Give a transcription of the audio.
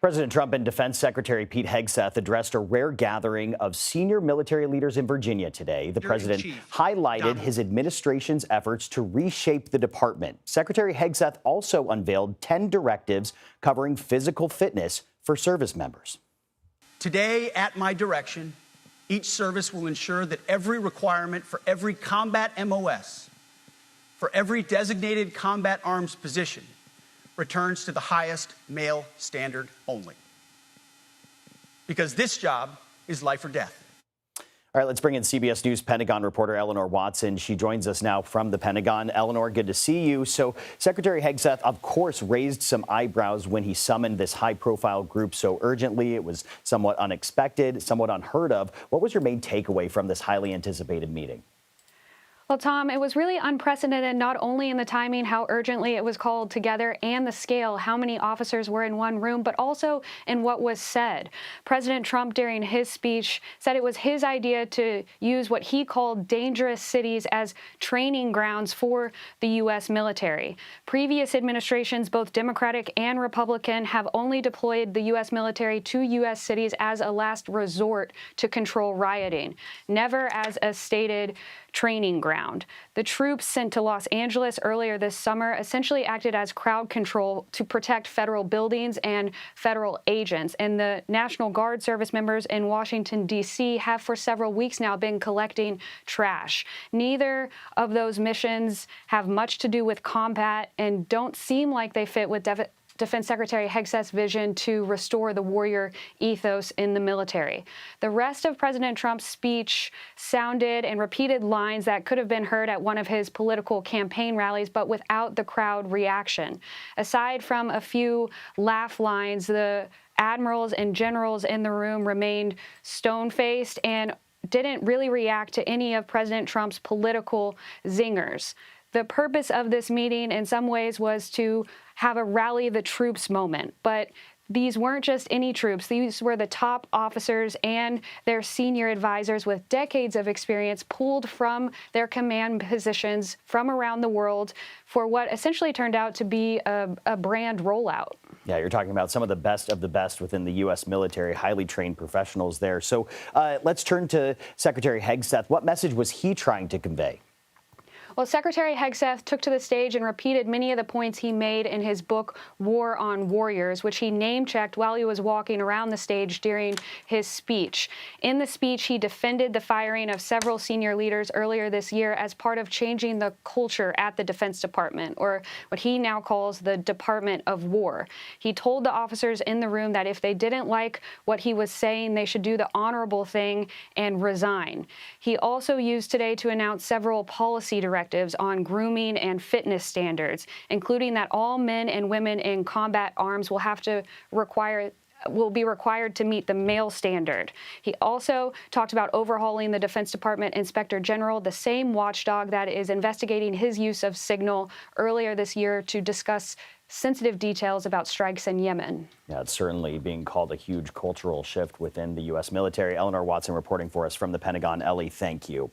President Trump and Defense Secretary Pete Hegseth addressed a rare gathering of senior military leaders in Virginia today. The president highlighted his administration's efforts to reshape the department. Secretary Hegseth also unveiled 10 directives covering physical fitness for service members. Today, at my direction, each service will ensure that every requirement for every combat MOS, for every designated combat arms position, returns to the highest male standard only. Because this job is life or death. All right, let's bring in CBS News Pentagon reporter Eleanor Watson. She joins us now from the Pentagon. Eleanor, good to see you. So Secretary Hegseth, of course, raised some eyebrows when he summoned this high-profile group so urgently. It was somewhat unexpected, somewhat unheard of. What was your main takeaway from this highly anticipated meeting? Well, Tom, it was really unprecedented, not only in the timing, how urgently it was called together, and the scale, how many officers were in one room, but also in what was said. President Trump, during his speech, said it was his idea to use what he called dangerous cities as training grounds for the U.S. military. Previous administrations, both Democratic and Republican, have only deployed the U.S. military to U.S. cities as a last resort to control rioting, never as a stated training ground. The troops sent to Los Angeles earlier this summer essentially acted as crowd control to protect federal buildings and federal agents. And the National Guard service members in Washington, D.C. have for several weeks now been collecting trash. Neither of those missions have much to do with combat and don't seem like they fit with Defense Secretary Hegseth's vision to restore the warrior ethos in the military. The rest of President Trump's speech sounded and repeated lines that could have been heard at one of his political campaign rallies, but without the crowd reaction. Aside from a few laugh lines, the admirals and generals in the room remained stone-faced and didn't really react to any of President Trump's political zingers. The purpose of this meeting in some ways was to have a rally the troops moment, but these weren't just any troops. These were the top officers and their senior advisors with decades of experience pulled from their command positions from around the world for what essentially turned out to be a brand rollout. Yeah, you're talking about some of the best within the U.S. military, highly trained professionals there. So let's turn to Secretary Hegseth. What message was he trying to convey? Well, Secretary Hegseth took to the stage and repeated many of the points he made in his book, War on Warriors, which he name-checked while he was walking around the stage during his speech. In the speech, he defended the firing of several senior leaders earlier this year as part of changing the culture at the Defense Department, or what he now calls the Department of War. He told the officers in the room that if they didn't like what he was saying, they should do the honorable thing and resign. He also used today to announce several policy directives on grooming and fitness standards, including that all men and women in combat arms will be required to meet the male standard. He also talked about overhauling the Defense Department Inspector General, the same watchdog that is investigating his use of Signal earlier this year to discuss sensitive details about strikes in Yemen. Yeah, it's certainly being called a huge cultural shift within the U.S. military. Eleanor Watson reporting for us from the Pentagon. Ellie, thank you.